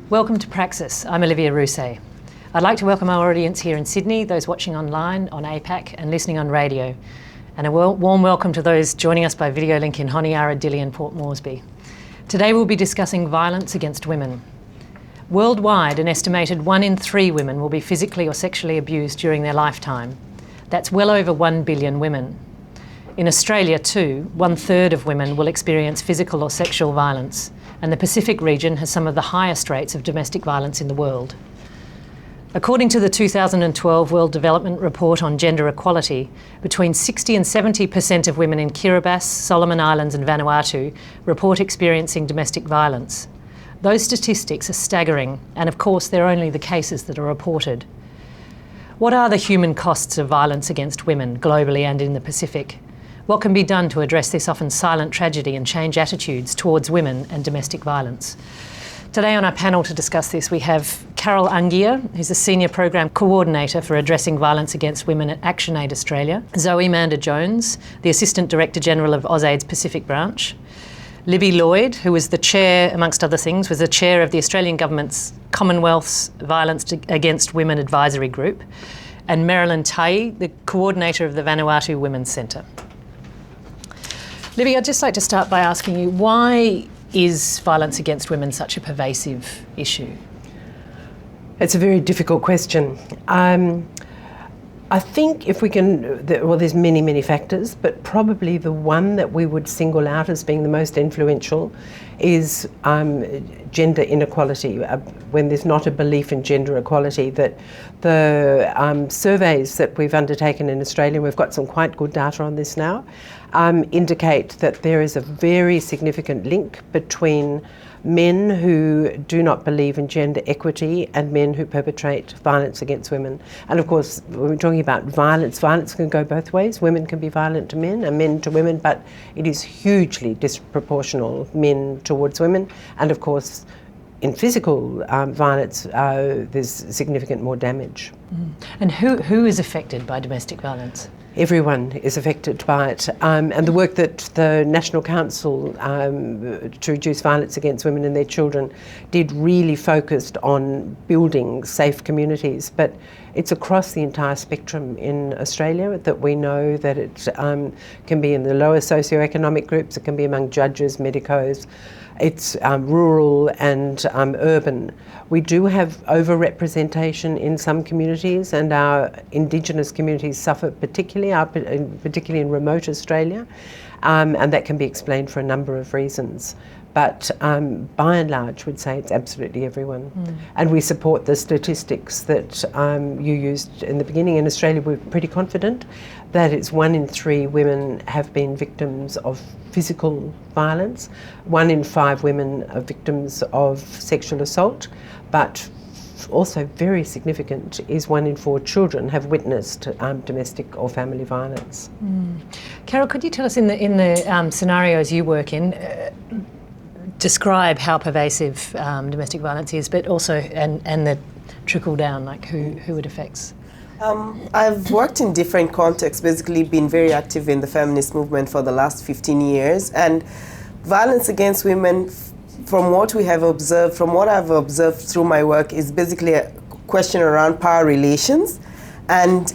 Welcome to Praxis. I'm Olivia Rousset. I'd like to welcome our audience here in Sydney, those watching online on APAC and listening on radio, and a warm welcome to those joining us by video link in Honiara, Dili and Port Moresby. Today we'll be discussing violence against women. Worldwide, an estimated 1 in 3 women will be physically or sexually abused during their lifetime. That's well over 1 billion women. In Australia too, 1/3 of women will experience physical or sexual violence, and the Pacific region has some of the highest rates of domestic violence in the world. According to the 2012 World Development Report on Gender Equality, between 60 and 70% of women in Kiribati, Solomon Islands and Vanuatu report experiencing domestic violence. Those statistics are staggering, and of course they're only the cases that are reported. What are the human costs of violence against women globally and in the Pacific? What can be done to address this often silent tragedy and change attitudes towards women and domestic violence? Today on our panel to discuss this, we have Carol Angir, who's a Senior Program Coordinator for Addressing Violence Against Women at ActionAID Australia, Zoe Mander-Jones, the Assistant Director General of AusAID's Pacific Branch, Libby Lloyd, who was the Chair, amongst other things, was the Chair of the Australian Government's Commonwealth's Violence Against Women Advisory Group, and Merilyn Tahi, the Coordinator of the Vanuatu Women's Centre. Libby, I'd just like to start by asking you, why is violence against women such a pervasive issue? It's a very difficult question. I think if we can, there's many factors, but probably the one that we would single out as being the most influential is gender inequality, when there's not a belief in gender equality. That the surveys that we've undertaken in Australia, we've got some quite good data on this now, indicate that there is a very significant link between men who do not believe in gender equity and men who perpetrate violence against women. And of course, when we're talking about violence can go both ways. Women can be violent to men and men to women, but it is hugely disproportional, men towards women. And of course, in physical violence, there's significant more damage. And who is affected by domestic violence? Everyone is affected by it, and the work that the National Council to Reduce Violence Against Women and Their Children did really focused on building safe communities, but it's across the entire spectrum in Australia that we know that it can be in the lower socioeconomic groups, it can be among judges, medicos, it's rural and urban. We do have overrepresentation in some communities, and our Indigenous communities suffer particularly in remote Australia, and that can be explained for a number of reasons. But by and large, we'd say it's absolutely everyone. And we support the statistics that you used in the beginning. In Australia, we're pretty confident that it's 1 in 3 women have been victims of physical violence. 1 in 5 women are victims of sexual assault, but also very significant is 1 in 4 children have witnessed domestic or family violence. Carol, could you tell us in the scenarios you work in, describe how pervasive domestic violence is, but also and the trickle down, like who it affects? I've worked in different contexts, basically been very active in the feminist movement for the last 15 years, and violence against women, from what I've observed through my work, is basically a question around power relations. And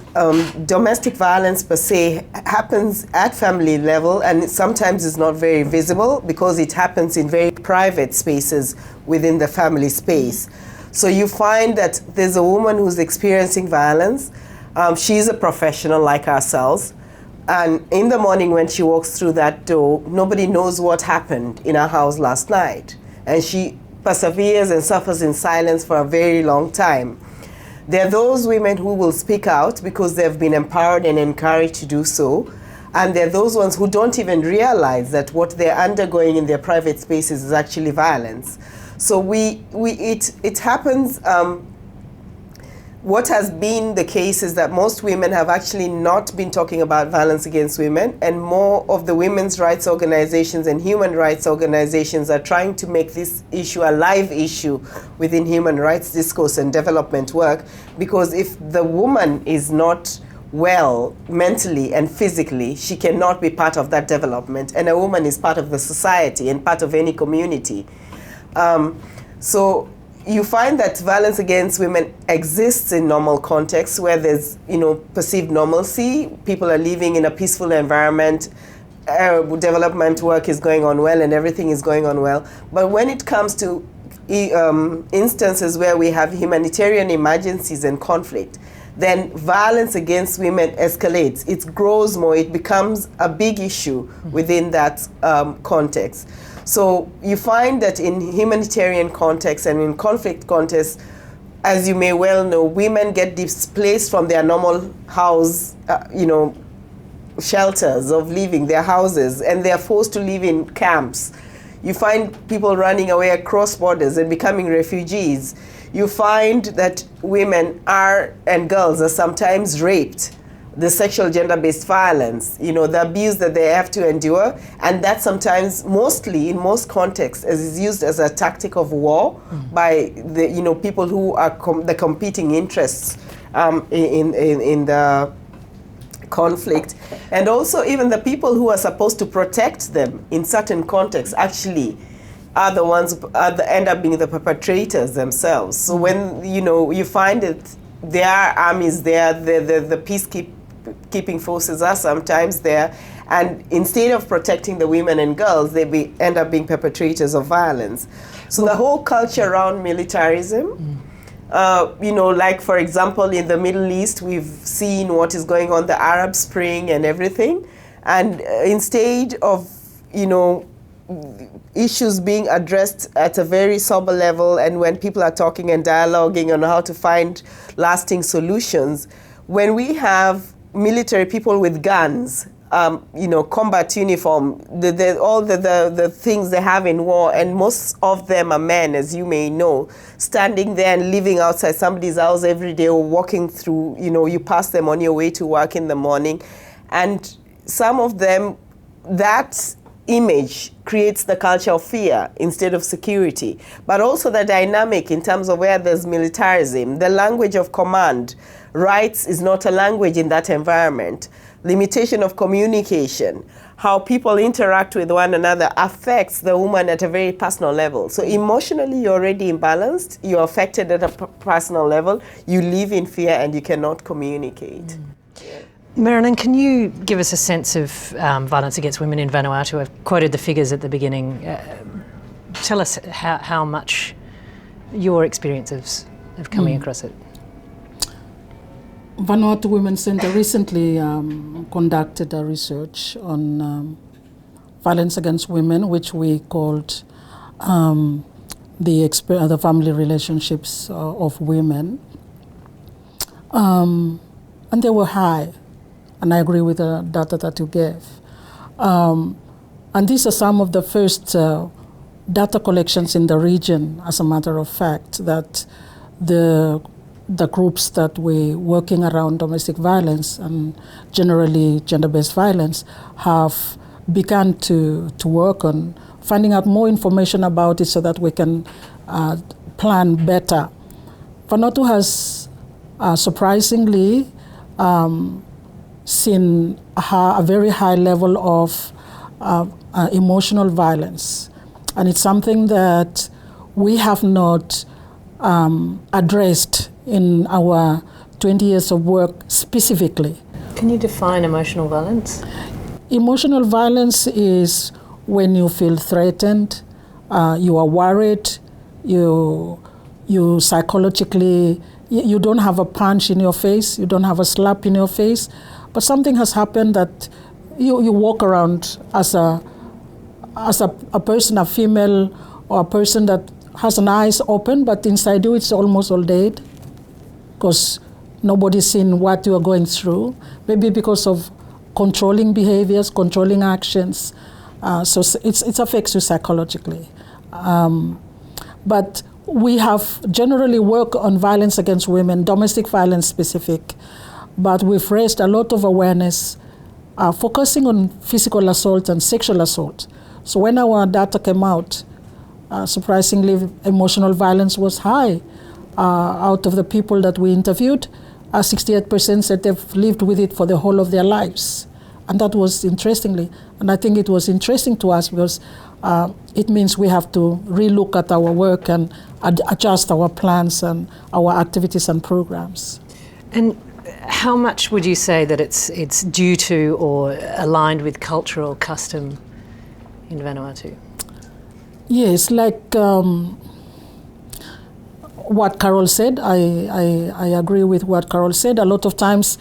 domestic violence per se happens at family level, and sometimes is not very visible because it happens in very private spaces within the family space. So you find that there's a woman who's experiencing violence. She's a professional like ourselves. And in the morning when she walks through that door, nobody knows what happened in her house last night. And she perseveres and suffers in silence for a very long time. There are those women who will speak out because they've been empowered and encouraged to do so. And there are those ones who don't even realize that what they're undergoing in their private spaces is actually violence. So it happens what has been the case is that most women have actually not been talking about violence against women, and more of the women's rights organizations and human rights organizations are trying to make this issue a live issue within human rights discourse and development work, because if the woman is not well mentally and physically, she cannot be part of that development, and a woman is part of the society and part of any community. So you find that violence against women exists in normal contexts where there's, perceived normalcy. People are living in a peaceful environment. Development work is going on well, and everything is going on well. But when it comes to instances where we have humanitarian emergencies and conflict, then violence against women escalates. It grows more. It becomes a big issue within that context. So you find that in humanitarian contexts and in conflict contexts, as you may well know, women get displaced from their normal house, shelters of living, their houses, and they are forced to live in camps. You find people running away across borders and becoming refugees. You find that women and girls are sometimes raped. The sexual gender-based violence, the abuse that they have to endure, and that sometimes, mostly in most contexts, is used as a tactic of war by the people who are the competing interests in the conflict, and also even the people who are supposed to protect them in certain contexts actually are the ones end up being the perpetrators themselves. So when you find that there are armies there, the peacekeeping forces are sometimes there, and instead of protecting the women and girls, they end up being perpetrators of violence. So the whole culture around militarism, like for example in the Middle East, we've seen what is going on, the Arab Spring and everything, and instead of issues being addressed at a very sober level, and when people are talking and dialoguing on how to find lasting solutions, when we have military people with guns, combat uniform, all the things they have in war, and most of them are men, as you may know, standing there and living outside somebody's house every day, or walking through, you pass them on your way to work in the morning, and some of them, that image creates the culture of fear instead of security. But also the dynamic in terms of where there's militarism, the language of command, rights is not a language in that environment. Limitation of communication, how people interact with one another affects the woman at a very personal level. So emotionally, you're already imbalanced, you're affected at a personal level, you live in fear and you cannot communicate. Merilyn, can you give us a sense of violence against women in Vanuatu? I've quoted the figures at the beginning. Tell us how much your experience of coming across it. Vanuatu Women's Center recently conducted a research on violence against women, which we called the family relationships of women. And they were high. And I agree with the data that you gave. And these are some of the first data collections in the region, as a matter of fact, that the groups that we're working around domestic violence and generally gender-based violence have begun to work on finding out more information about it so that we can plan better. Vanuatu has surprisingly seen a very high level of emotional violence. And it's something that we have not addressed in our 20 years of work specifically. Can you define emotional violence? Emotional violence is when you feel threatened, you are worried, you psychologically, you don't have a punch in your face, you don't have a slap in your face, but something has happened that you walk around as a person, a female, or a person that has an eyes open, but inside you it's almost all dead because nobody's seen what you are going through, maybe because of controlling behaviors, controlling actions. So it affects you psychologically. But we have generally worked on violence against women, domestic violence specific, but we've raised a lot of awareness focusing on physical assault and sexual assault. So when our data came out, surprisingly, emotional violence was high. Out of the people that we interviewed, 68% said they've lived with it for the whole of their lives. And that was interestingly, and I think it was interesting to us because it means we have to relook at our work and adjust our plans and our activities and programs. And how much would you say that it's due to or aligned with cultural custom in Vanuatu? Yes, like what Carol said, I agree with what Carol said. A lot of times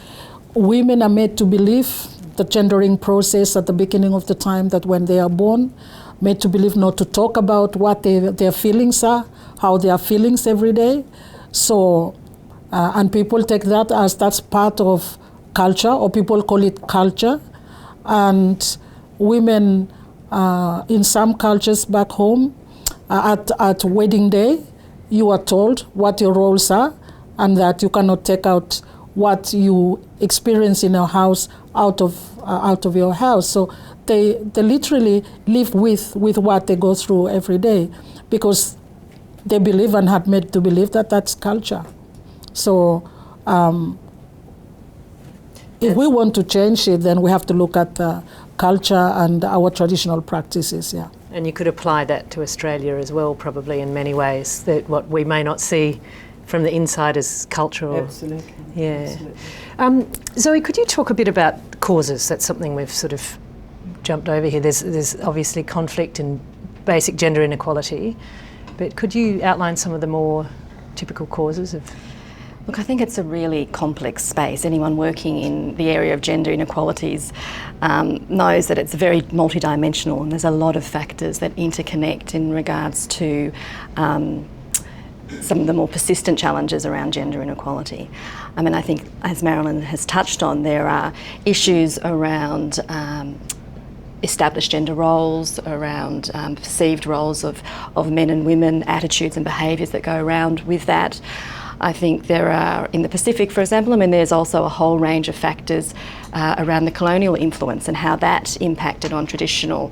women are made to believe the gendering process at the beginning of the time that when they are born, made to believe not to talk about what their feelings are, how they are feelings every day. So, and people take that as that's part of culture, or people call it culture. And women in some cultures back home, at wedding day, you are told what your roles are and that you cannot take out what you experience in your house out of your house. So they literally live with what they go through every day because they believe and had made to believe that that's culture. So if we want to change it, then we have to look at culture and our traditional practices, yeah. And you could apply that to Australia as well, probably in many ways, that what we may not see from the inside is cultural. Absolutely. Yeah. Absolutely. Zoe, could you talk a bit about causes? That's something we've sort of jumped over here. There's obviously conflict and basic gender inequality, but could you outline some of the more typical causes of? Look, I think it's a really complex space. Anyone working in the area of gender inequalities knows that it's very multidimensional, and there's a lot of factors that interconnect in regards to some of the more persistent challenges around gender inequality. I mean, I think, as Merilyn has touched on, there are issues around established gender roles, around perceived roles of men and women, attitudes and behaviours that go around with that. I think there are, in the Pacific, for example, I mean, there's also a whole range of factors around the colonial influence and how that impacted on traditional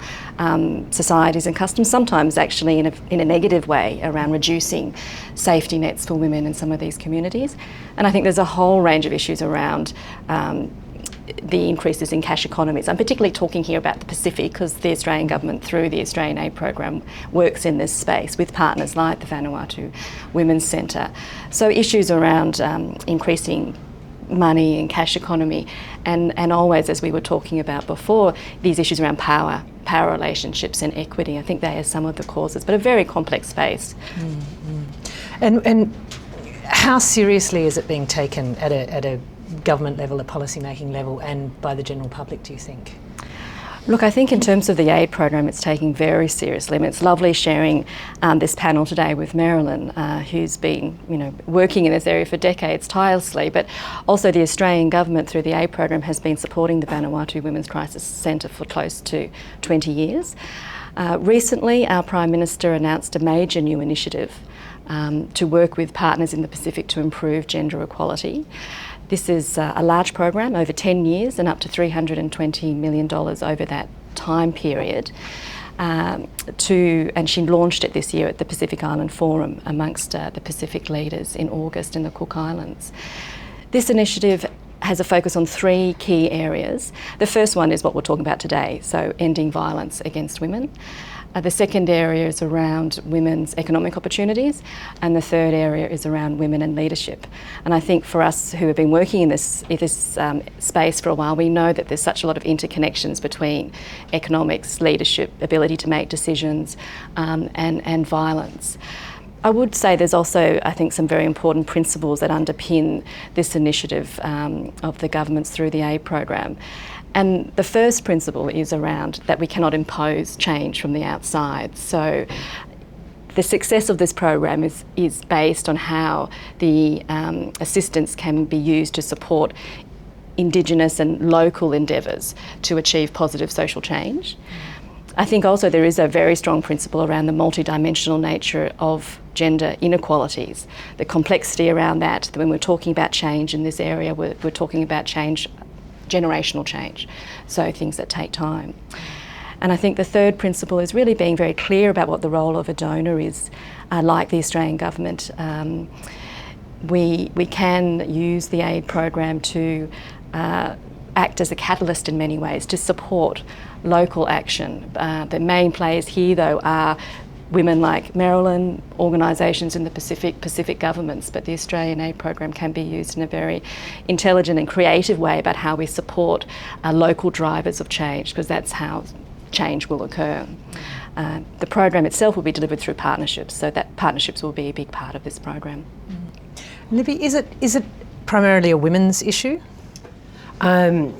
societies and customs, sometimes actually in a negative way, around reducing safety nets for women in some of these communities. And I think there's a whole range of issues around the increases in cash economies. I'm particularly talking here about the Pacific because the Australian government, through the ActionAID program, works in this space with partners like the Vanuatu Women's Centre. So issues around increasing money and cash economy, and always, as we were talking about before, these issues around power relationships and equity. I think they are some of the causes, but a very complex space. Mm-hmm. And how seriously is it being taken at a government level, a policy-making level, and by the general public, do you think? Look, I think in terms of the AID program, it's taken very seriously. I mean, it's lovely sharing this panel today with Merilyn, who's been, working in this area for decades tirelessly, but also the Australian government through the AID program has been supporting the Vanuatu Women's Crisis Centre for close to 20 years. Recently, our Prime Minister announced a major new initiative to work with partners in the Pacific to improve gender equality. This is a large program over 10 years and up to $320 million over that time period. And she launched it this year at the Pacific Island Forum amongst the Pacific leaders in August in the Cook Islands. This initiative has a focus on 3 key areas. The first one is what we're talking about today, so ending violence against women. The second area is around women's economic opportunities, and the third area is around women and leadership. And I think for us who have been working in this space for a while, we know that there's such a lot of interconnections between economics, leadership, ability to make decisions, and violence. I would say there's also, I think, some very important principles that underpin this initiative of the government's through the AID program. And the first principle is around that we cannot impose change from the outside. So the success of this program is based on how the assistance can be used to support Indigenous and local endeavours to achieve positive social change. I think also there is a very strong principle around the multidimensional nature of gender inequalities, the complexity around that when we're talking about change in this area, we're talking about change, generational change, so things that take time. And I think the third principle is really being very clear about what the role of a donor is. Like the Australian government, we can use the aid program to act as a catalyst in many ways to support local action. The main players here, though, are women like Merilyn, organisations in the Pacific governments, but the Australian aid program can be used in a very intelligent and creative way about how we support local drivers of change, because that's how change will occur. The program itself will be delivered through partnerships, so that partnerships will be a big part of this program. Libby, is it primarily a women's issue? I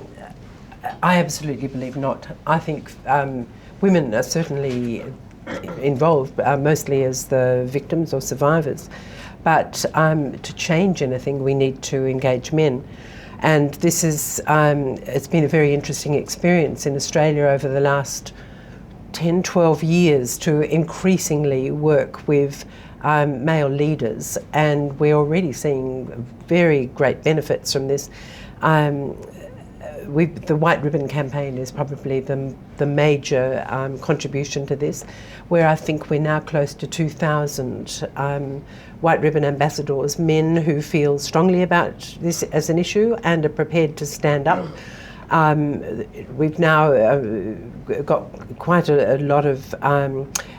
absolutely believe not. I think women are certainly involved, mostly as the victims or survivors. But to change anything, we need to engage men. And this is, it's been a very interesting experience in Australia over the last 10, 12 years to increasingly work with male leaders, and we're already seeing very great benefits from this. The White Ribbon campaign is probably the major contribution to this, where I think we're now close to 2,000 White Ribbon ambassadors, men who feel strongly about this as an issue and are prepared to stand up. We've now got quite a lot of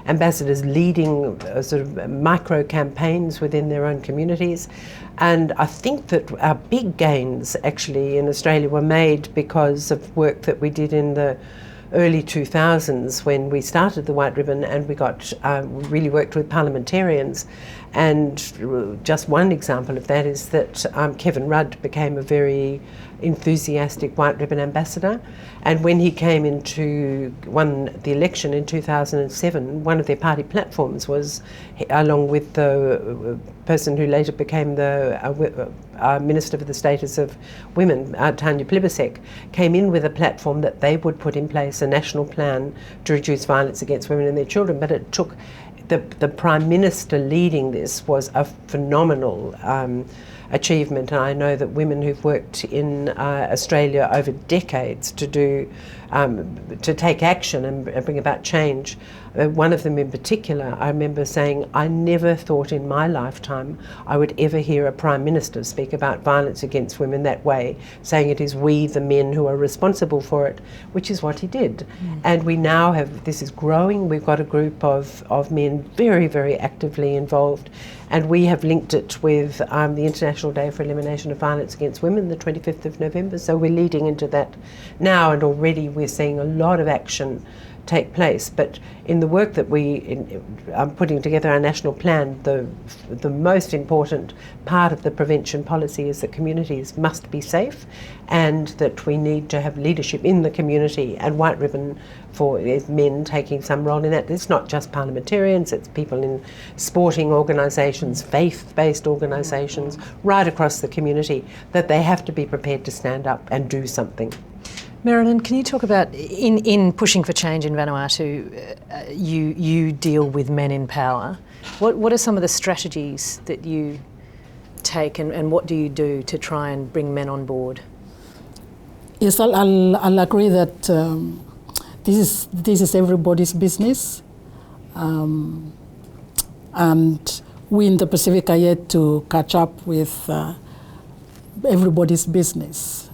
ambassadors leading sort of micro campaigns within their own communities. And I think that our big gains actually in Australia were made because of work that we did in the early 2000s when we started the White Ribbon, and we got really worked with parliamentarians. And just one example of that is that Kevin Rudd became a very enthusiastic White Ribbon ambassador, and when he came won the election in 2007, one of their party platforms was, along with the person who later became the Minister for the Status of Women, Tanya Plibersek, came in with a platform that they would put in place a national plan to reduce violence against women and their children. But it took the Prime Minister leading this was a phenomenal achievement, and I know that women who've worked in Australia over decades to take action and bring about change. One of them in particular, I remember saying, I never thought in my lifetime I would ever hear a Prime Minister speak about violence against women that way, saying it is we, the men, who are responsible for it, which is what he did. And we now have, this is growing, we've got a group of men very, very actively involved, and we have linked it with the International Day for Elimination of Violence Against Women, the 25th of November, so we're leading into that now, and already we're seeing a lot of action take place. But in the work that I'm putting together our national plan, the most important part of the prevention policy is that communities must be safe, and that we need to have leadership in the community, and White Ribbon is men taking some role in that. It's not just parliamentarians, it's people in sporting organisations, faith-based organisations, right across the community, that they have to be prepared to stand up and do something. Merilyn, can you talk about, in pushing for change in Vanuatu, you deal with men in power. What are some of the strategies that you take, and what do you do to try and bring men on board? Yes, I'll agree that this is everybody's business, and we in the Pacific are yet to catch up with everybody's business.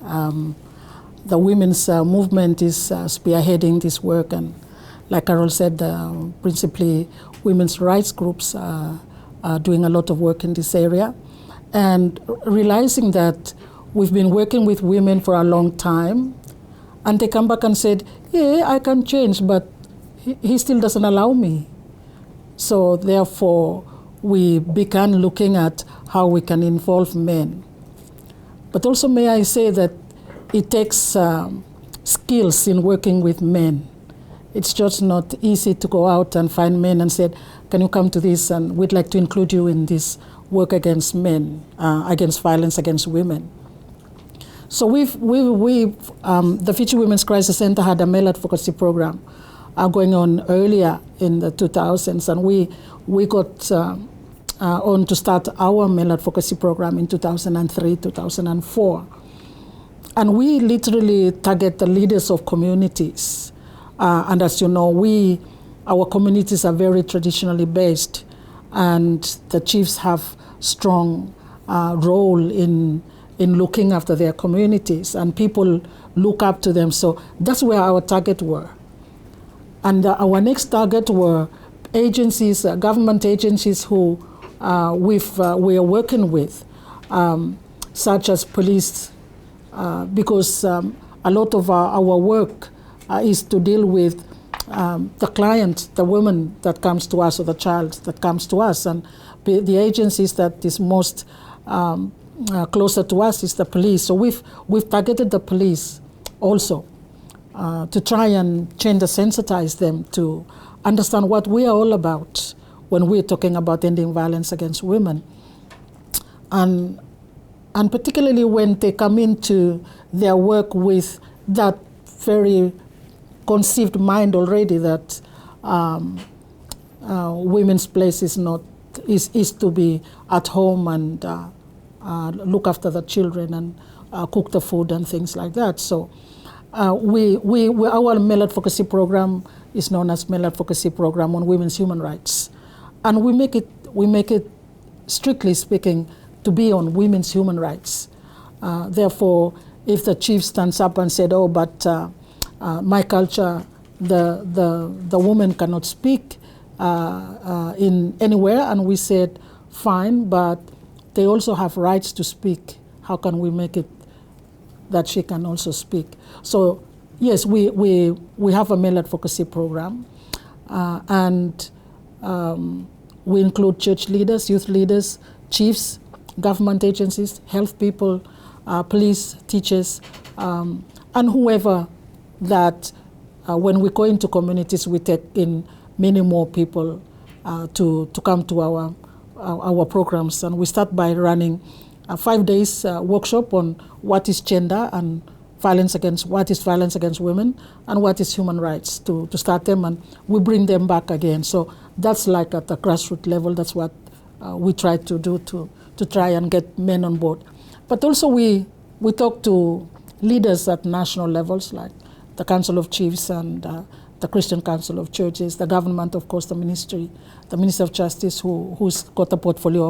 The women's movement is spearheading this work, and like Carol said, principally women's rights groups are doing a lot of work in this area, and realizing that we've been working with women for a long time, and they come back and said, yeah, I can change, but he still doesn't allow me. So therefore, we began looking at how we can involve men. But also, may I say that it takes skills in working with men. It's just not easy to go out and find men and say, can you come to this, and we'd like to include you in this work against men, against violence against women. So the Fiji Women's Crisis Center had a male advocacy program going on earlier in the 2000s, and we got on to start our male advocacy program in 2003, 2004. And we literally target the leaders of communities. And as you know, our communities are very traditionally based, and the chiefs have strong role in looking after their communities, and people look up to them. So that's where our target were. And our next target were agencies, government agencies who we are working with, such as police, because a lot of our work is to deal with the client, the woman that comes to us, or the child that comes to us. And the agencies that is most closer to us is the police. So we've targeted the police also to try and change and sensitize them to understand what we are all about when we're talking about ending violence against women. And particularly when they come into their work with that very conceived mind already that women's place is to be at home and look after the children and cook the food and things like that. So our male advocacy program is known as Male Advocacy Program on Women's Human Rights, and we make it strictly speaking to be on women's human rights. Therefore, if the chief stands up and said, "Oh, but my culture, the woman cannot speak in anywhere," and we said, "Fine, but they also have rights to speak. How can we make it that she can also speak?" So yes, we have a male advocacy program, and we include church leaders, youth leaders, chiefs, government agencies, health people, police, teachers, and whoever that when we go into communities, we take in many more people to come to our programs. And we start by running a 5 days workshop on what is gender and what is violence against women, and what is human rights to start them, and we bring them back again. So that's like at the grassroots level. That's what we try to do to try and get men on board. But also we talk to leaders at national levels, like the Council of Chiefs and the Christian Council of Churches, the government, of course, the Ministry of Justice, who's got a portfolio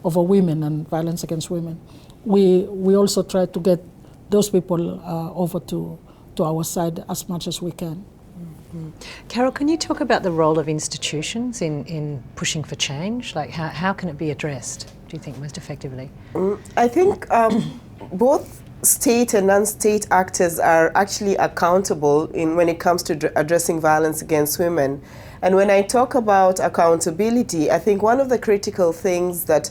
of women and violence against women. We also try to get those people over to our side as much as we can. Mm-hmm. Carol, can you talk about the role of institutions in pushing for change? Like how can it be addressed, do you think, most effectively? I think both state and non-state actors are actually accountable when it comes to addressing violence against women. And when I talk about accountability, I think one of the critical things that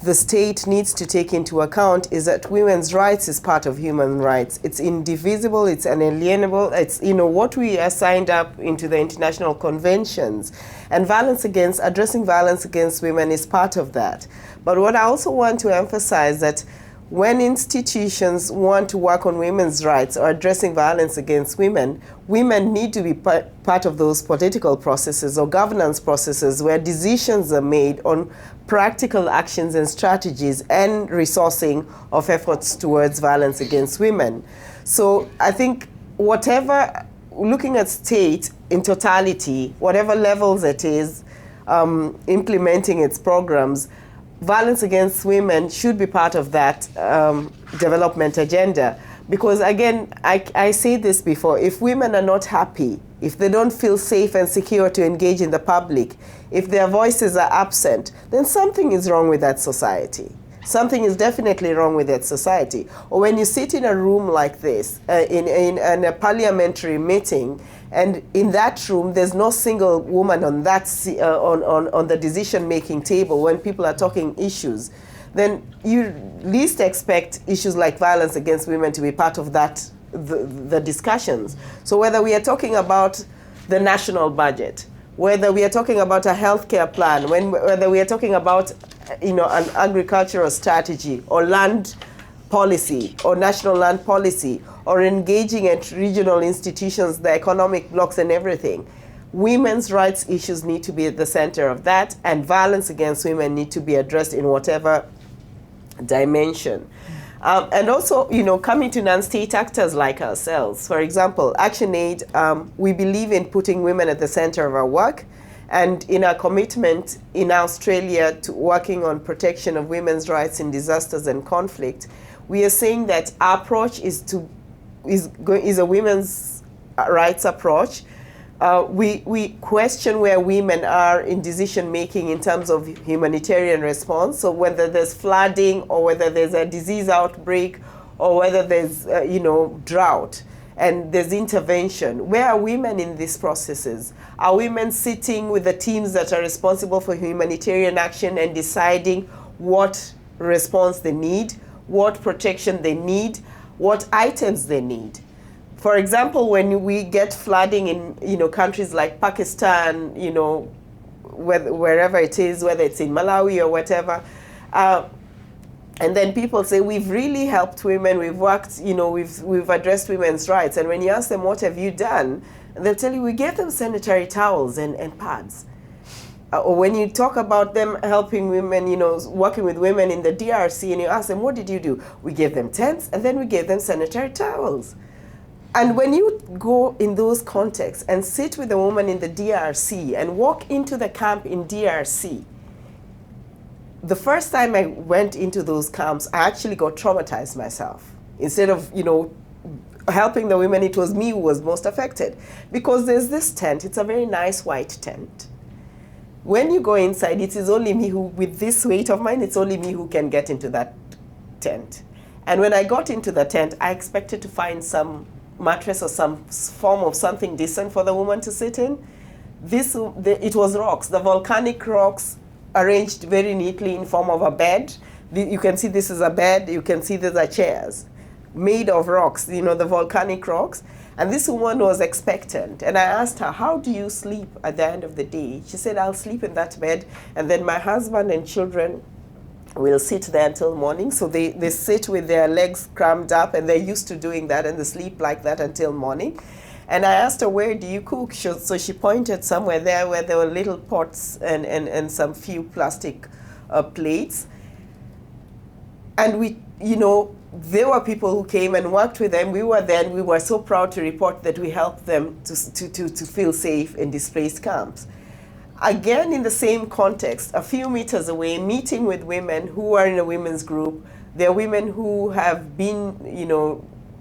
the state needs to take into account is that women's rights is part of human rights. It's indivisible, it's unalienable, it's what we are signed up into the international conventions. And addressing violence against women is part of that. But what I also want to emphasize that when institutions want to work on women's rights or addressing violence against women, women need to be part of those political processes or governance processes where decisions are made on practical actions and strategies and resourcing of efforts towards violence against women. So I think looking at state in totality, whatever levels it is, implementing its programs, violence against women should be part of that development agenda. Because again, I said this before, if women are not happy, if they don't feel safe and secure to engage in the public, if their voices are absent, then something is wrong with that society. Something is definitely wrong with that society. Or when you sit in a room like this, in a parliamentary meeting, and in that room, there's no single woman on that on the decision-making table when people are talking issues, then you least expect issues like violence against women to be part of the discussions. So whether we are talking about the national budget, whether we are talking about a healthcare plan, whether we are talking about an agricultural strategy or land policy or national land policy or engaging at regional institutions, the economic blocks and everything. Women's rights issues need to be at the center of that, and violence against women need to be addressed in whatever dimension. And also, coming to non-state actors like ourselves. For example, ActionAID, we believe in putting women at the center of our work, and in our commitment in Australia to working on protection of women's rights in disasters and conflict, we are saying that our approach is a women's rights approach. We question where women are in decision making in terms of humanitarian response. So whether there's flooding or whether there's a disease outbreak or whether there's drought and there's intervention, where are women in these processes? Are women sitting with the teams that are responsible for humanitarian action and deciding what response they need, what protection they need, what items they need? For example, when we get flooding in countries like Pakistan, wherever it is, whether it's in Malawi or whatever, and then people say, we've really helped women, we've worked, we've addressed women's rights. And when you ask them, what have you done? They'll tell you, we gave them sanitary towels and pads. Or when you talk about them helping women, working with women in the DRC, and you ask them, what did you do? We gave them tents, and then we gave them sanitary towels. And when you go in those contexts and sit with a woman in the DRC and walk into the camp in DRC, the first time I went into those camps, I actually got traumatized myself. Instead of, helping the women, it was me who was most affected. Because there's this tent, it's a very nice white tent. When you go inside, it is only me who, with this weight of mine, it's only me who can get into that tent. And when I got into the tent, I expected to find some mattress or some form of something decent for the woman to sit in. It was rocks, the volcanic rocks arranged very neatly in form of a bed. You can see this is a bed, you can see these are chairs made of rocks, the volcanic rocks. And this woman was expectant. And I asked her, how do you sleep at the end of the day? She said, I'll sleep in that bed, and then my husband and children will sit there until morning. So they sit with their legs crammed up, and they're used to doing that, and they sleep like that until morning. And I asked her, where do you cook? So she pointed somewhere there where there were little pots and some few plastic plates. And there were people who came and worked with them. We were there, and we were so proud to report that we helped them to feel safe in displaced camps. Again, in the same context, a few meters away, meeting with women who are in a women's group. There are women who have been,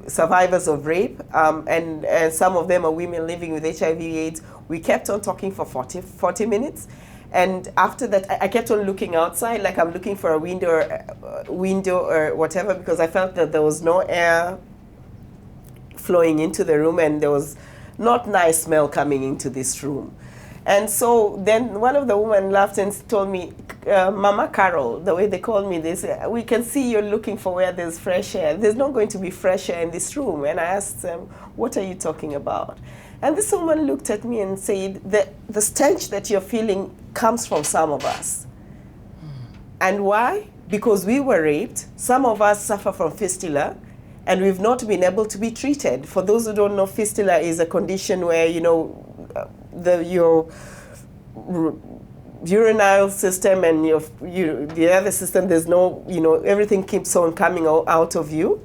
survivors of rape, and some of them are women living with HIV/AIDS. We kept on talking for 40 minutes. And after that, I kept on looking outside, like I'm looking for a window or whatever, because I felt that there was no air flowing into the room, and there was not nice smell coming into this room. And so then one of the women laughed and told me, Mama Carol, the way they called me, they said, we can see you're looking for where there's fresh air. There's not going to be fresh air in this room. And I asked them, what are you talking about? And this woman looked at me and said, the stench that you're feeling comes from some of us. And why? Because we were raped. Some of us suffer from fistula, and we've not been able to be treated. For those who don't know, fistula is a condition where, your urinary system and the other system, there's no, everything keeps on coming out of you.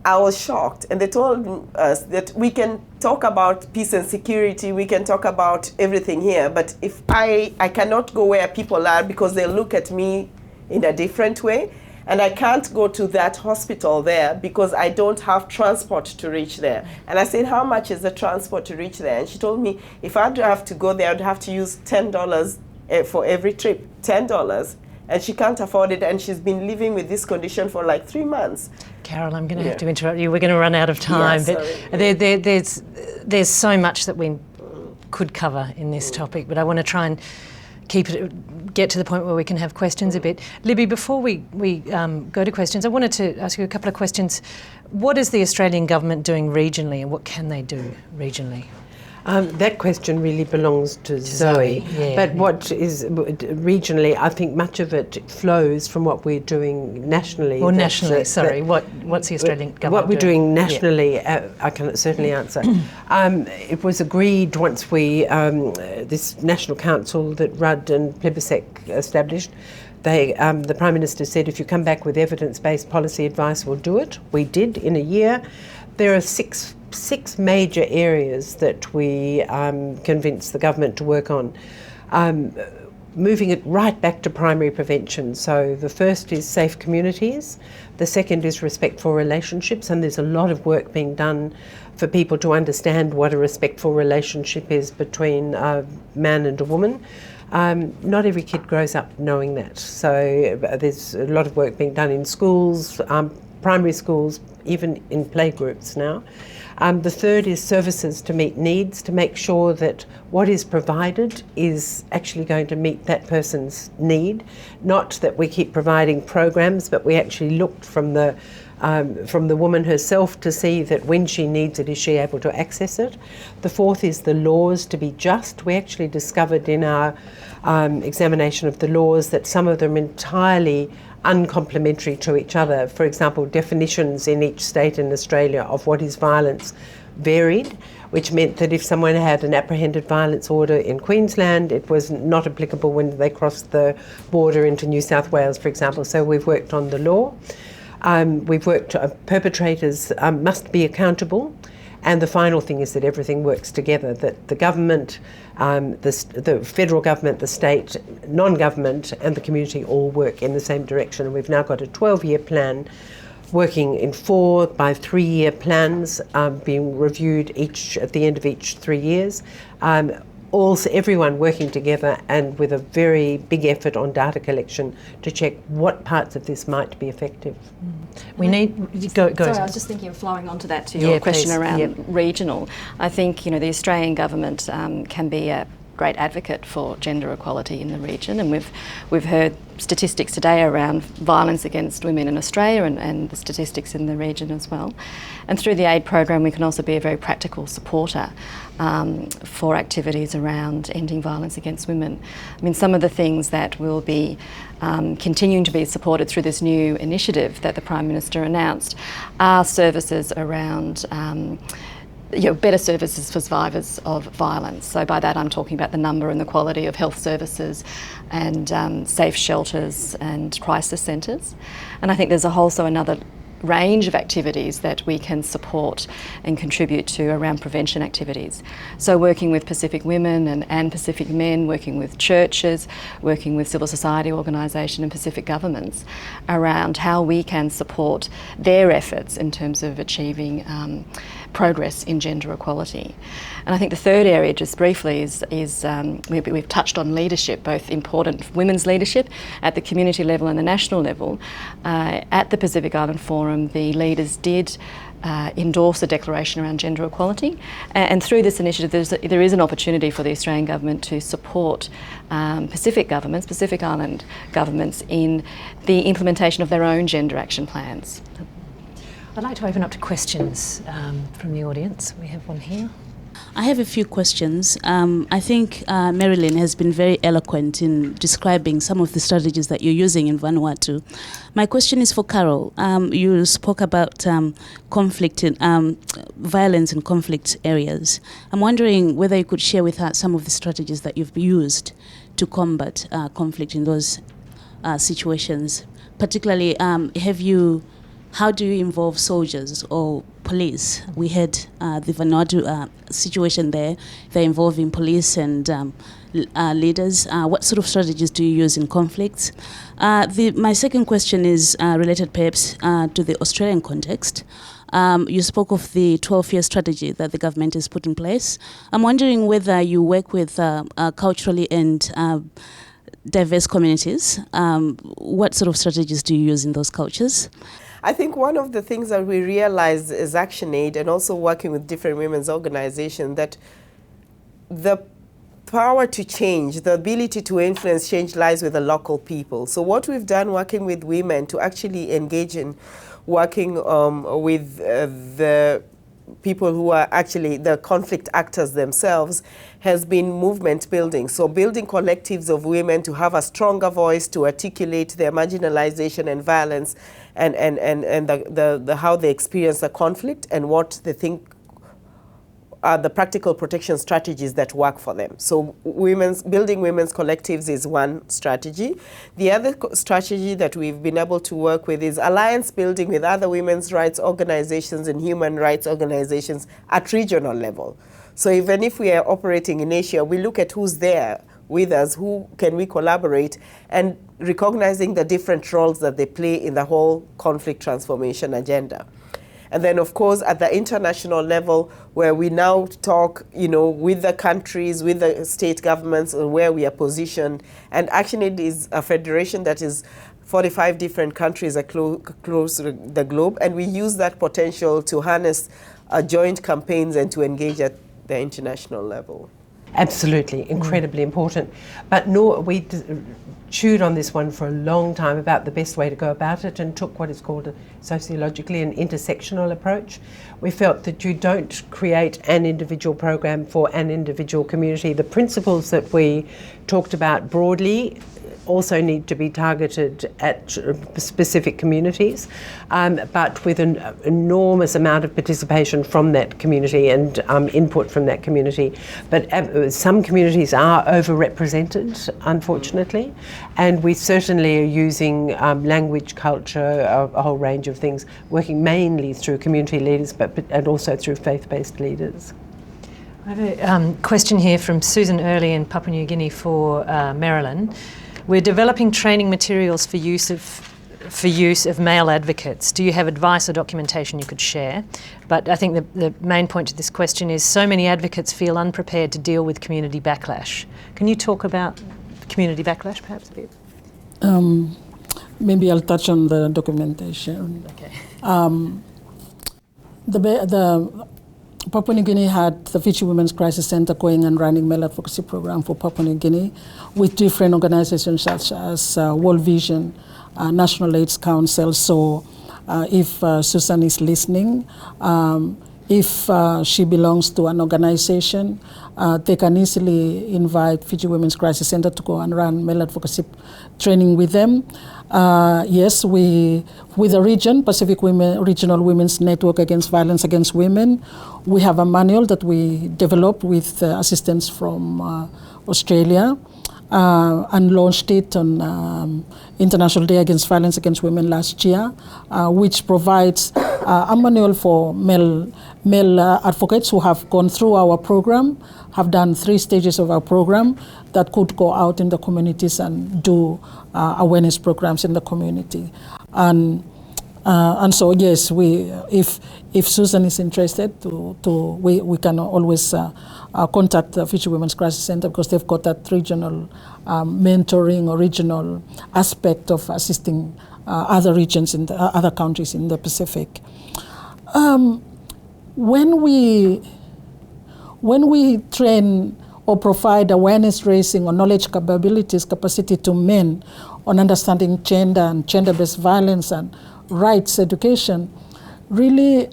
I was shocked, and they told us that we can talk about peace and security, we can talk about everything here, but if I cannot go where people are because they look at me in a different way, and I can't go to that hospital there because I don't have transport to reach there. And I said, how much is the transport to reach there? And she told me, if I'd have to go there, I'd have to use $10 for every trip, $10. And she can't afford it, and she's been living with this condition for like 3 months. Carol, I'm going to have to interrupt you. We're going to run out of time, but there's so much that we could cover in this topic, but I want to try and get to the point where we can have questions a bit. Libby, before we go to questions, I wanted to ask you a couple of questions. What is the Australian government doing regionally, and what can they do regionally? That question really belongs to Zoe. Yeah, But what is regionally, I think much of it flows from what we're doing nationally. Well, nationally, what's the Australian government what we're doing nationally, I can certainly answer. It was agreed once we, this National Council that Rudd and Plibersek established, the Prime Minister said, if you come back with evidence-based policy advice, we'll do it. We did in a year. There are six major areas that we convinced the government to work on. Moving it right back to primary prevention. So the first is safe communities. The second is respectful relationships, and there's a lot of work being done for people to understand what a respectful relationship is between a man and a woman. Not every kid grows up knowing that. So there's a lot of work being done in schools, primary schools, even in playgroups now. The third is services to meet needs, to make sure that what is provided is actually going to meet that person's need. Not that we keep providing programs, but we actually looked from the woman herself to see that when she needs it, is she able to access it. The fourth is the laws to be just. We actually discovered in our examination of the laws that some of them entirely uncomplimentary to each other. For example, definitions in each state in Australia of what is violence varied, which meant that if someone had an apprehended violence order in Queensland, it was not applicable when they crossed the border into New South Wales, for example. So we've worked on the law. We've worked, perpetrators must be accountable. And the final thing is that everything works together, that the government, the federal government, the state, non-government and the community all work in the same direction. And we've now got a 12-year plan working in 4 by 3-year plans being reviewed at the end of each 3 years. Also, everyone working together and with a very big effort on data collection to check what parts of this might be effective. We need go. Sorry, I was just thinking of flowing onto that to your question around regional. I think the Australian government can be a great advocate for gender equality in the region, and we've heard statistics today around violence against women in Australia and the statistics in the region as well. And through the AID program, we can also be a very practical supporter for activities around ending violence against women. I mean, some of the things that will be continuing to be supported through this new initiative that the Prime Minister announced are services around better services for survivors of violence. So by that I'm talking about the number and the quality of health services and safe shelters and crisis centres. And I think there's also another range of activities that we can support and contribute to around prevention activities. So working with Pacific women and Pacific men, working with churches, working with civil society organisation and Pacific governments around how we can support their efforts in terms of achieving progress in gender equality. And I think the third area, just briefly, is we've touched on leadership, both important women's leadership at the community level and the national level. At the Pacific Island Forum, the leaders did endorse a declaration around gender equality, and through this initiative there is an opportunity for the Australian government to support Pacific governments, Pacific Island governments, in the implementation of their own gender action plans. I'd like to open up to questions from the audience. We have one here. I have a few questions. I think Merilyn has been very eloquent in describing some of the strategies that you're using in Vanuatu. My question is for Carol. You spoke about conflict, violence in conflict areas. I'm wondering whether you could share with us some of the strategies that you've used to combat conflict in those situations. Particularly, how do you involve soldiers or police? We had the Vanuatu situation there. They're involving police and leaders. What sort of strategies do you use in conflicts? My second question is related perhaps to the Australian context. You spoke of the 12-year strategy that the government has put in place. I'm wondering whether you work with culturally and diverse communities. What sort of strategies do you use in those cultures? I think one of the things that we realized as ActionAID and also working with different women's organizations, that the power to change, the ability to influence change lies with the local people. So what we've done working with women to actually engage in working with the people who are actually the conflict actors themselves, has been movement building. So building collectives of women to have a stronger voice to articulate their marginalization and violence and how they experience the conflict and what they think are the practical protection strategies that work for them. So building women's collectives is one strategy. The other strategy that we've been able to work with is alliance building with other women's rights organizations and human rights organizations at regional level. So even if we are operating in Asia, we look at who's there with us, who can we collaborate, and recognizing the different roles that they play in the whole conflict transformation agenda. And then, of course, at the international level, where we now talk, with the countries, with the state governments, and where we are positioned. And ActionAID is a federation that is 45 different countries across the globe, and we use that potential to harness joint campaigns and to engage at the international level. Absolutely, incredibly important. But we chewed on this one for a long time about the best way to go about it and took what is called sociologically an intersectional approach. We felt that you don't create an individual program for an individual community. The principles that we talked about broadly also need to be targeted at specific communities, but with an enormous amount of participation from that community and input from that community. But some communities are overrepresented, unfortunately, and we certainly are using language, culture, a whole range of things, working mainly through community leaders, and also through faith-based leaders. I have a question here from Susan Early in Papua New Guinea for Merilyn. We're developing training materials for use of male advocates. Do you have advice or documentation you could share? But I think the main point to this question is so many advocates feel unprepared to deal with community backlash. Can you talk about community backlash perhaps a bit? Maybe I'll touch on the documentation. Okay. The Papua New Guinea had the Fiji Women's Crisis Center going and running male advocacy program for Papua New Guinea with different organizations such as World Vision, National AIDS Council. So if Susan is listening, if she belongs to an organization, they can easily invite Fiji Women's Crisis Center to go and run male advocacy training with them. Yes, with the region, Pacific Regional Women's Network Against Violence Against Women, we have a manual that we developed with assistance from Australia and launched it on International Day Against Violence Against Women last year, which provides a manual for male advocates who have gone through our program, have done 3 stages of our program that could go out in the communities and do awareness programs in the community. And so yes, if Susan is interested, we can always contact the Fiji Women's Crisis Center because they've got that regional mentoring or regional aspect of assisting other regions in the other countries in the Pacific. When we train or provide awareness raising or knowledge capacity to men on understanding gender and gender-based violence and rights education, really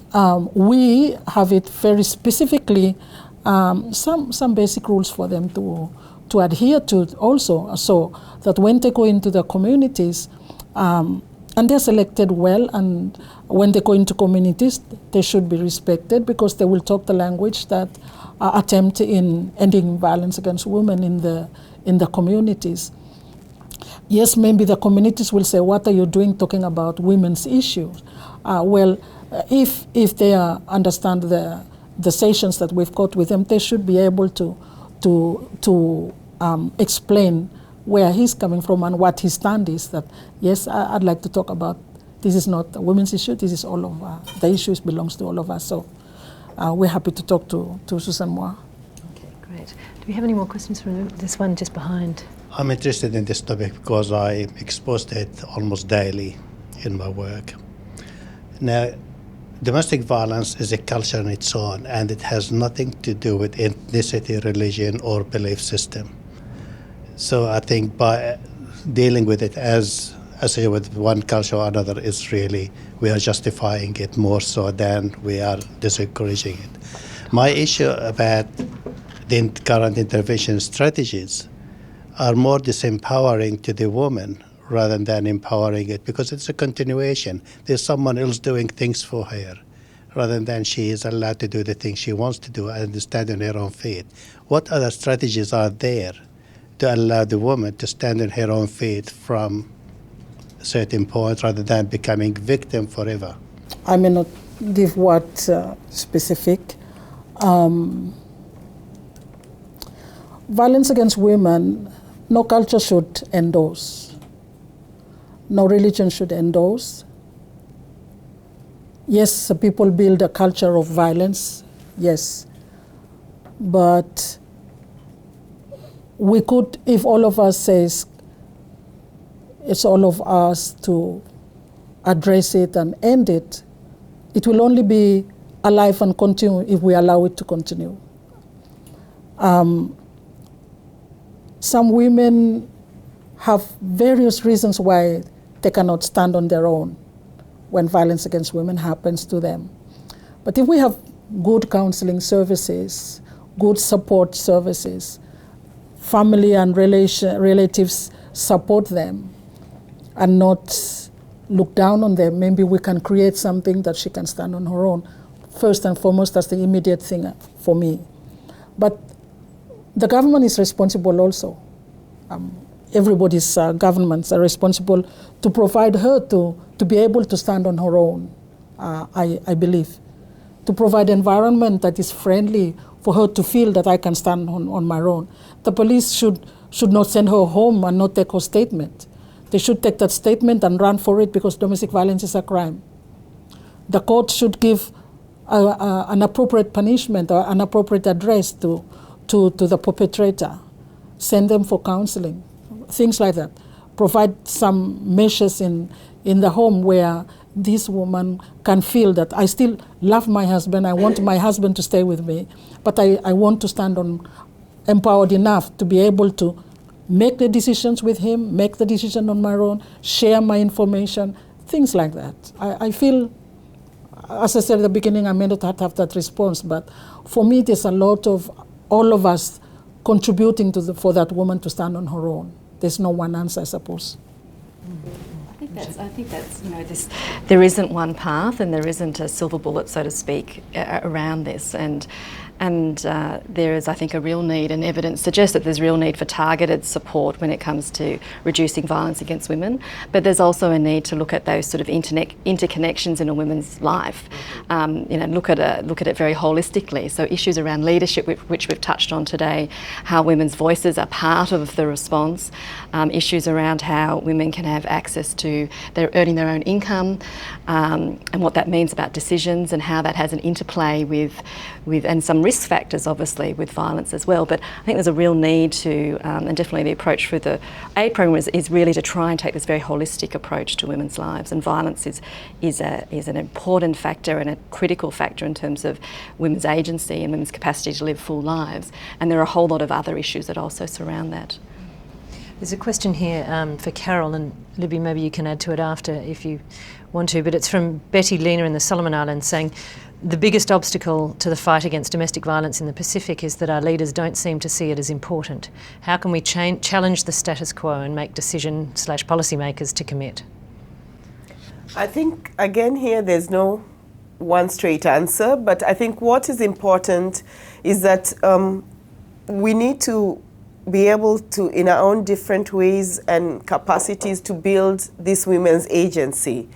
we have it very specifically some basic rules for them to adhere to also, so that when they go into the communities and they're selected well, and when they go into communities, they should be respected because they will talk the language that attempt in ending violence against women in the communities. Yes, maybe the communities will say, "What are you doing talking about women's issues?" If they understand the sessions that we've got with them, they should be able to explain where he's coming from and what his stand is. That yes, I'd like to talk about this is not a women's issue. This is all of the issues belongs to all of us. So we're happy to talk to Susan more. Okay, great. Do we have any more questions from this one just behind? I'm interested in this topic because I expose it almost daily in my work. Now, domestic violence is a culture in its own, and it has nothing to do with ethnicity, religion, or belief system. So I think by dealing with it as associated with one culture or another is really, we are justifying it more so than we are discouraging it. My issue about the current intervention strategies are more disempowering to the woman rather than empowering it, because it's a continuation. There's someone else doing things for her, rather than she is allowed to do the things she wants to do and stand on her own feet. What other strategies are there to allow the woman to stand on her own feet from a certain point rather than becoming victim forever? I may not give what specific. Violence against women, no culture should endorse. No religion should endorse. Yes, people build a culture of violence, yes. But we could, if all of us says, it's all of us to address it and end it, it will only be alive and continue if we allow it to continue. Some women have various reasons why they cannot stand on their own when violence against women happens to them. But if we have good counseling services, good support services, family and relatives support them and not look down on them, maybe we can create something that she can stand on her own. First and foremost, that's the immediate thing for me. But the government is responsible also. Everybody's governments are responsible to provide her to be able to stand on her own, I believe. To provide an environment that is friendly for her to feel that I can stand on my own. The police should not send her home and not take her statement. They should take that statement and run for it, because domestic violence is a crime. The court should give an appropriate punishment or an appropriate address to the perpetrator. Send them for counseling, things like that. Provide some measures in the home where this woman can feel that I still love my husband, I want my husband to stay with me, but I want to stand empowered enough to be able to make the decisions with him, make the decision on my own, share my information, things like that. I feel, as I said at the beginning, I may not have that response, but for me there's a lot of all of us contributing for that woman to stand on her own. There's no one answer, I suppose. I think that's there isn't one path, and there isn't a silver bullet, so to speak, around this. And there is, I think, a real need, and evidence suggests that there's real need for targeted support when it comes to reducing violence against women. But there's also a need to look at those sort of interconnections in a woman's life. Look at it very holistically. So issues around leadership, which we've touched on today, how women's voices are part of the response. Issues around how women can have access to earning their own income, and what that means about decisions, and how that has an interplay with and some risk factors, obviously, with violence as well. But I think there's a real need to, and definitely the approach for the AID program is really to try and take this very holistic approach to women's lives. And violence is an important factor and a critical factor in terms of women's agency and women's capacity to live full lives. And there are a whole lot of other issues that also surround that. There's a question here for Carol, and Libby, maybe you can add to it after if you want to, but it's from Betty Lena in the Solomon Islands saying, the biggest obstacle to the fight against domestic violence in the Pacific is that our leaders don't seem to see it as important. How can we challenge the status quo and make decision/policymakers to commit? I think, again, here there's no one straight answer, but I think what is important is that we need to be able to, in our own different ways and capacities, to build this women's agency.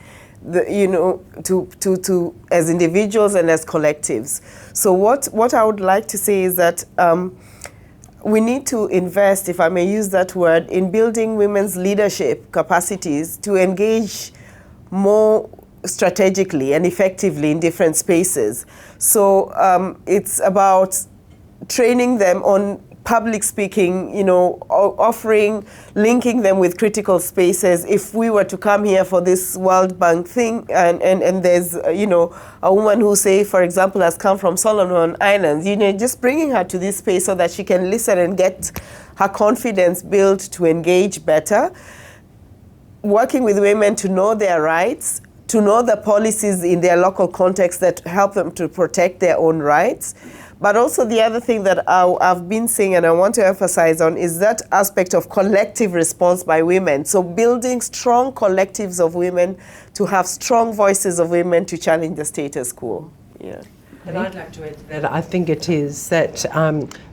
To as individuals and as collectives. So what I would like to say is that we need to invest, if I may use that word, in building women's leadership capacities to engage more strategically and effectively in different spaces. So it's about training them on public speaking, linking them with critical spaces. If we were to come here for this World Bank thing, and there's, a woman who, say, for example, has come from Solomon Islands, just bringing her to this space so that she can listen and get her confidence built to engage better. working with women to know their rights, to know the policies in their local context that help them to protect their own rights. But also the other thing that I've been saying and I want to emphasize on is that aspect of collective response by women. So building strong collectives of women to have strong voices of women to challenge the status quo. Yeah. And I'd like to add to that, I think it is that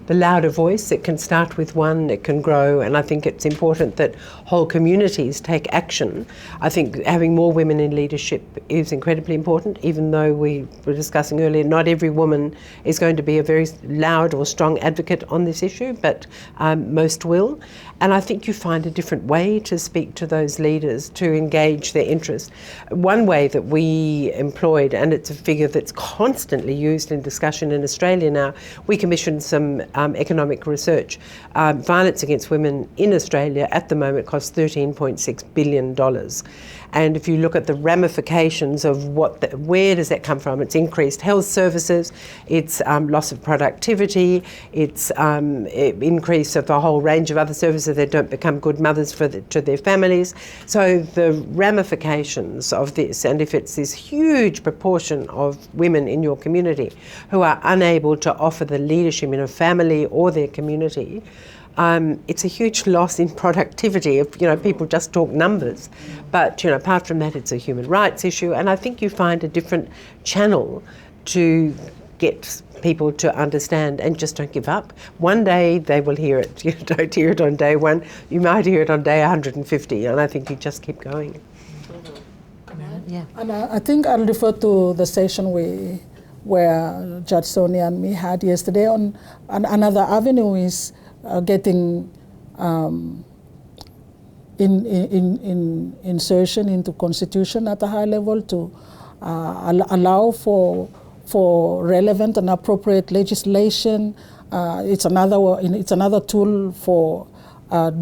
the louder voice, it can start with one, it can grow, and I think it's important that whole communities take action. I think having more women in leadership is incredibly important, even though we were discussing earlier, not every woman is going to be a very loud or strong advocate on this issue, but most will. And I think you find a different way to speak to those leaders, to engage their interest. One way that we employed, and it's a figure that's constantly used in discussion in Australia now, we commissioned some economic research. Violence against women in Australia at the moment costs $13.6 billion. And if you look at the ramifications of where does that come from? It's increased health services, it's loss of productivity, it's increase of a whole range of other services that don't become good mothers to their families. So the ramifications of this, and if it's this huge proportion of women in your community who are unable to offer the leadership in a family or their community, it's a huge loss in productivity if people just talk numbers. But apart from that, it's a human rights issue, and I think you find a different channel to get people to understand and just don't give up. One day they will hear it. You don't hear it on day one. You might hear it on day 150, and I think you just keep going. Yeah. And I think I'll refer to the session where Judge Sonia and me had yesterday on another avenue is getting insertion into constitution at a high level to allow for relevant and appropriate legislation. It's another tool for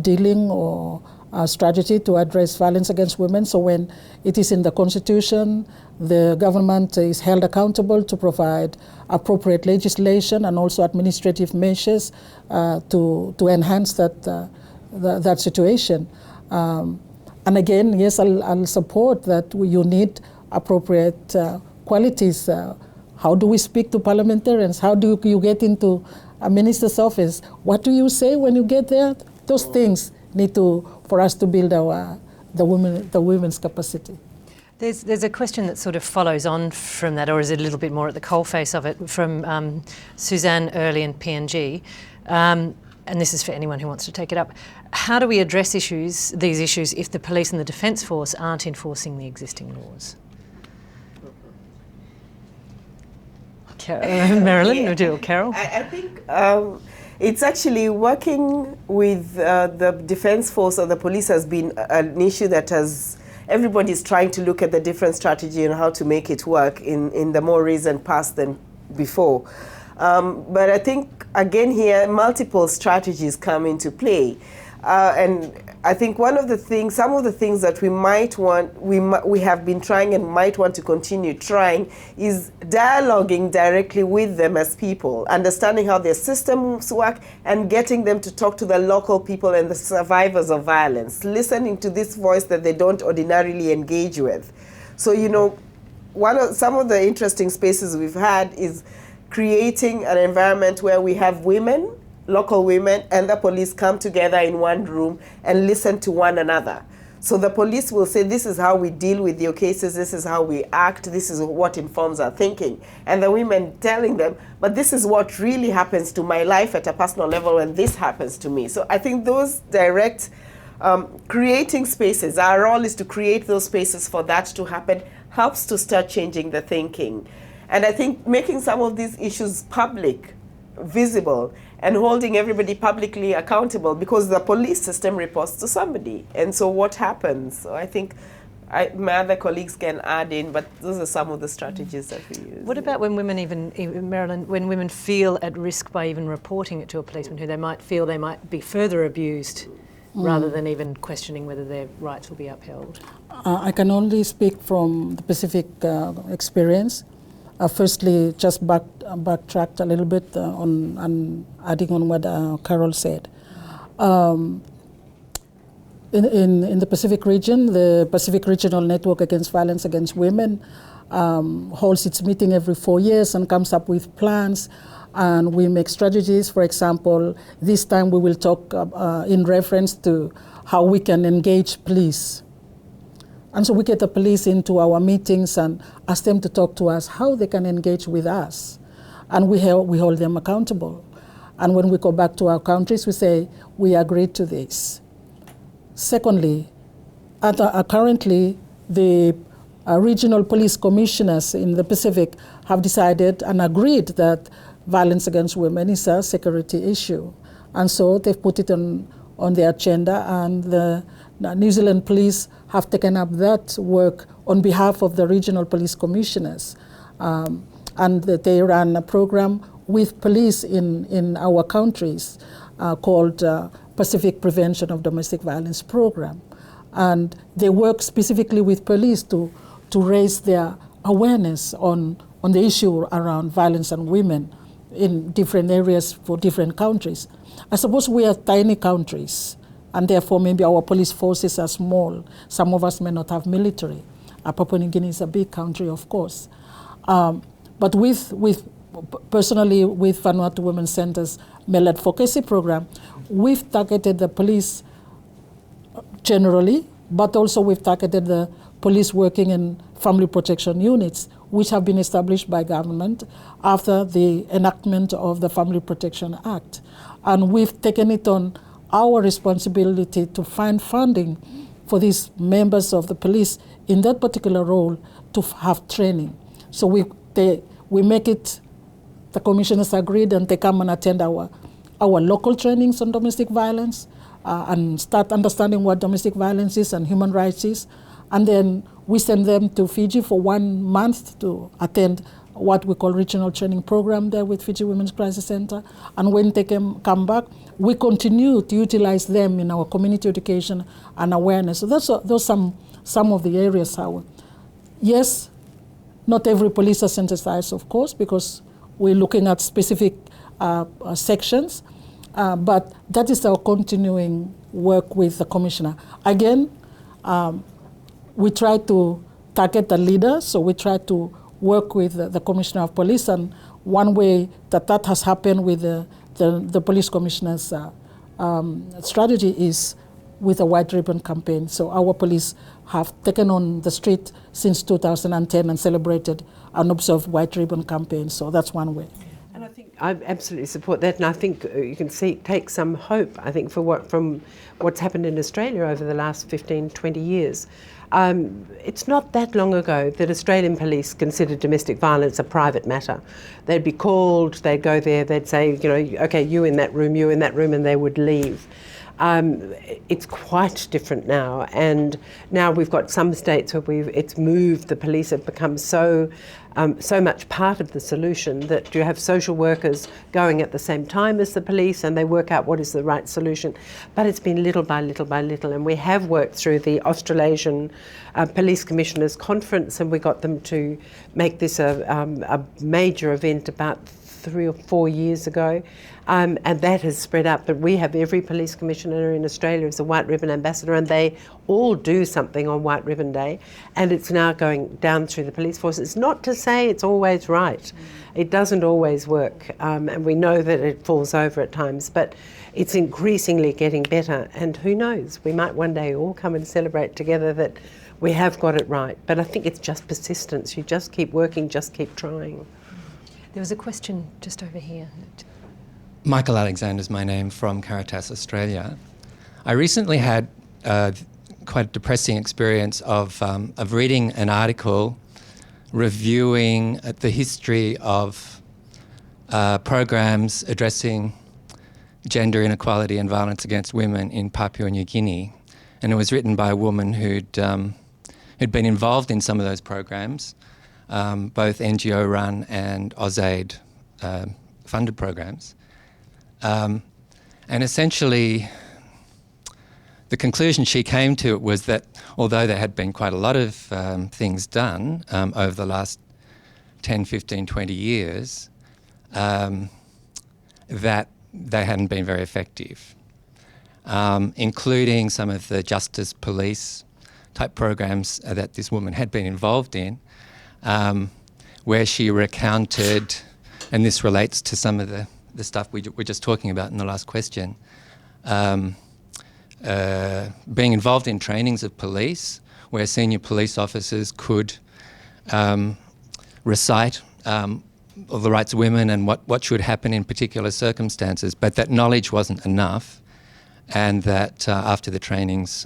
dealing or strategy to address violence against women. So when it is in the constitution, the government is held accountable to provide appropriate legislation and also administrative measures to enhance that situation. And again, yes, I'll support that you need appropriate qualities. How do we speak to parliamentarians? How do you get into a minister's office? What do you say when you get there? Those things need for us to build the women's capacity. There's a question that sort of follows on from that, or is it a little bit more at the coalface of it, from Suzanne Early and PNG, and this is for anyone who wants to take it up. How do we address these issues if the police and the Defence Force aren't enforcing the existing laws? Merilyn, or Carol? I think it's actually working with the Defence Force or the police has been an issue that everybody's trying to look at the different strategy and how to make it work in the more recent past than before. But I think, again here, multiple strategies come into play. And I think some of the things that we have been trying and might want to continue trying is dialoguing directly with them as people, understanding how their systems work and getting them to talk to the local people and the survivors of violence, listening to this voice that they don't ordinarily engage with. So, some of the interesting spaces we've had is creating an environment where we have women, local women, and the police come together in one room and listen to one another. So the police will say, this is how we deal with your cases, this is how we act, this is what informs our thinking. And the women telling them, but this is what really happens to my life at a personal level when this happens to me. So I think those direct creating spaces, our role is to create those spaces for that to happen, helps to start changing the thinking. And I think making some of these issues public, visible, and holding everybody publicly accountable, because the police system reports to somebody. And so what happens? So I think my other colleagues can add in, but those are some of the strategies that we use. What about when women Merilyn, when women feel at risk by even reporting it to a policeman who they might feel they might be further abused rather than even questioning whether their rights will be upheld? I can only speak from the Pacific experience. Firstly, just backtracked a little bit on adding on what Carol said. in the Pacific region, the Pacific Regional Network Against Violence Against Women holds its meeting every 4 years and comes up with plans, and we make strategies. For example, this time we will talk in reference to how we can engage police. And so we get the police into our meetings and ask them to talk to us how they can engage with us. And we hold them accountable. And when we go back to our countries, we say, we agreed to this. Secondly, currently, the regional police commissioners in the Pacific have decided and agreed that violence against women is a security issue. And so they've put it on the agenda, and the New Zealand police have taken up that work on behalf of the regional police commissioners. And they run a program with police in our countries called Pacific Prevention of Domestic Violence Program. And they work specifically with police to raise their awareness on the issue around violence on women in different areas for different countries. I suppose we are tiny countries, and therefore maybe our police forces are small. Some of us may not have military. Papua New Guinea is a big country, of course. But personally with Vanuatu Women's Center's Male Advocacy Program, we've targeted the police generally, but also we've targeted the police working in family protection units, which have been established by government after the enactment of the Family Protection Act. And we've taken it on our responsibility to find funding for these members of the police in that particular role to have training. So we make it, the commissioners agreed, and they come and attend our local trainings on domestic violence and start understanding what domestic violence is and human rights is. And then we send them to Fiji for 1 month to attend what we call regional training program there with Fiji Women's Crisis Center. And when they come back, we continue to utilize them in our community education and awareness. So those some of the areas how. Yes, not every police is sensitized, of course, because we're looking at specific sections, but that is our continuing work with the commissioner. Again, we try to target the leaders, so we try to work with the commissioner of police, and one way that has happened with the police commissioner's strategy is with a white ribbon campaign. So our police have taken on the street since 2010 and celebrated an observed white ribbon campaign. So that's one way. And I think I absolutely support that, and I think you can take some hope, I think, from what's happened in Australia over the last 15, 20 years. It's not that long ago that Australian police considered domestic violence a private matter. They'd be called, they'd go there, they'd say, okay, you in that room, and they would leave. It's quite different now, and now we've got some states where it's moved. The police have become so much part of the solution that you have social workers going at the same time as the police, and they work out what is the right solution. But it's been little by little by little, and we have worked through the Australasian Police Commissioners Conference, and we got them to make this a major event about 3 or 4 years ago, and that has spread out. But we have every police commissioner in Australia as a White Ribbon ambassador, and they all do something on White Ribbon Day, and it's now going down through the police force. It's not to say it's always right. It doesn't always work, and we know that it falls over at times, but it's increasingly getting better, and who knows, we might one day all come and celebrate together that we have got it right. But I think it's just persistence. You just keep working, just keep trying. There was a question just over here. Michael Alexander is my name, from Caritas Australia. I recently had quite a depressing experience of reading an article reviewing the history of programs addressing gender inequality and violence against women in Papua New Guinea. And it was written by a woman who'd been involved in some of those programs, both NGO-run and AusAID funded programs. And essentially, the conclusion she came to was that although there had been quite a lot of things done over the last 10, 15, 20 years, that they hadn't been very effective. including some of the justice police type programs that this woman had been involved in, where she recounted, and this relates to some of the stuff we were just talking about in the last question, being involved in trainings of police where senior police officers could recite all the rights of women and what should happen in particular circumstances, but that knowledge wasn't enough, and that after the trainings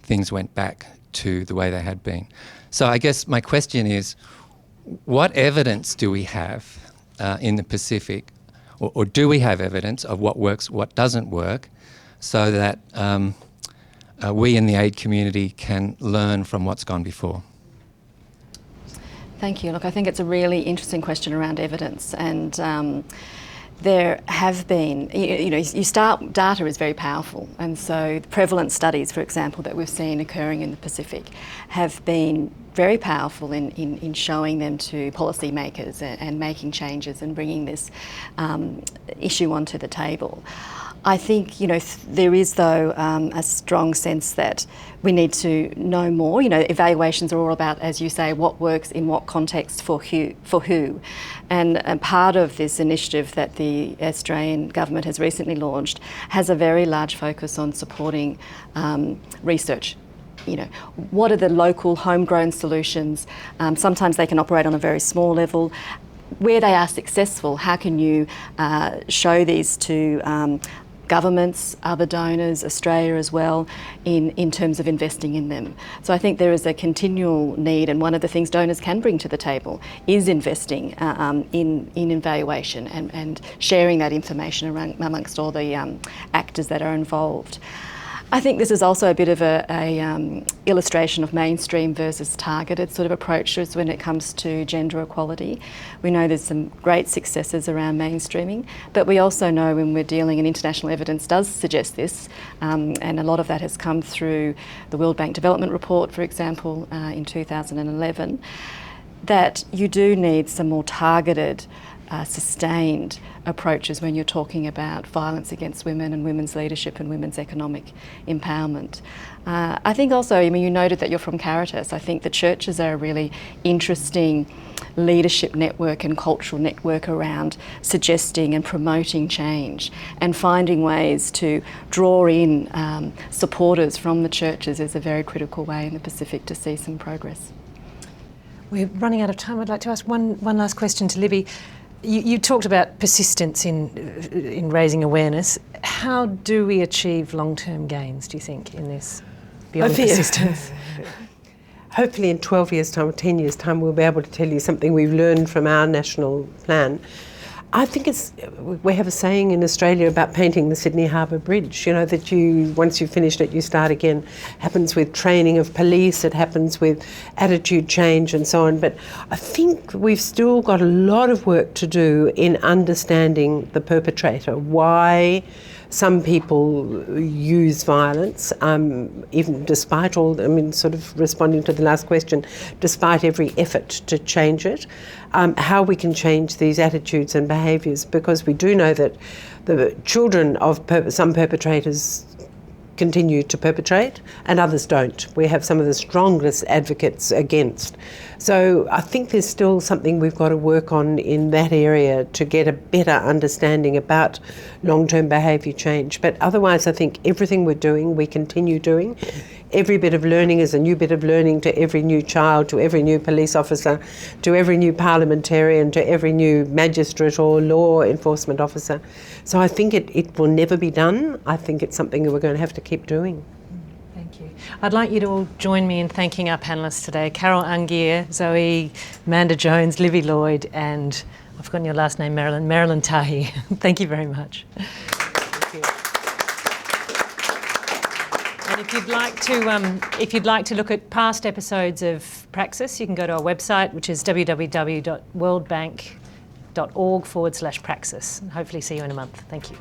things went back to the way they had been. So I guess my question is, what evidence do we have in the Pacific, or do we have evidence of what works, what doesn't work, so that we in the aid community can learn from what's gone before? Thank you. Look, I think it's a really interesting question around evidence, and there have been, data is very powerful, and so the prevalent studies, for example, that we've seen occurring in the Pacific have been very powerful in showing them to policymakers and making changes and bringing this issue onto the table. I think, there is, though, a strong sense that we need to know more. Evaluations are all about, as you say, what works in what context for who. And part of this initiative that the Australian government has recently launched has a very large focus on supporting research. What are the local homegrown solutions? Sometimes they can operate on a very small level. Where they are successful, how can you show these to governments, other donors, Australia as well, in terms of investing in them? So I think there is a continual need, and one of the things donors can bring to the table is investing in evaluation and sharing that information amongst all the actors that are involved. I think this is also a bit of a illustration of mainstream versus targeted sort of approaches when it comes to gender equality. We know there's some great successes around mainstreaming, but we also know when we're dealing, and international evidence does suggest this, and a lot of that has come through the World Bank Development Report, for example, in 2011, that you do need some more targeted sustained approaches when you're talking about violence against women and women's leadership and women's economic empowerment. I think also, you noted that you're from Caritas. I think the churches are a really interesting leadership network and cultural network around suggesting and promoting change, and finding ways to draw in supporters from the churches is a very critical way in the Pacific to see some progress. We're running out of time. I'd like to ask one last question to Libby. You talked about persistence in raising awareness. How do we achieve long-term gains, do you think, in this, beyond persistence? Hopefully in 12 years' time or 10 years' time we'll be able to tell you something we've learned from our national plan. I think we have a saying in Australia about painting the Sydney Harbour Bridge, that once you've finished it, you start again. Happens with training of police, it happens with attitude change and so on. But I think we've still got a lot of work to do in understanding the perpetrator, why some people use violence, even despite sort of responding to the last question, despite every effort to change it, how we can change these attitudes and behaviours, because we do know that the children of some perpetrators continue to perpetrate and others don't. We have some of the strongest advocates against. So I think there's still something we've got to work on in that area to get a better understanding about long-term behaviour change. But otherwise I think everything we're doing, we continue doing. Every bit of learning is a new bit of learning to every new child, to every new police officer, to every new parliamentarian, to every new magistrate or law enforcement officer. So I think it will never be done. I think it's something that we're going to have to keep doing. Thank you. I'd like you to all join me in thanking our panellists today, Carol Angir, Zoe, Mander-Jones, Libby Lloyd, and I've forgotten your last name, Merilyn Tahi. Thank you very much. Thank you. And if you'd like to look at past episodes of Praxis, you can go to our website, which is www.worldbank.org/Praxis. And hopefully see you in a month. Thank you.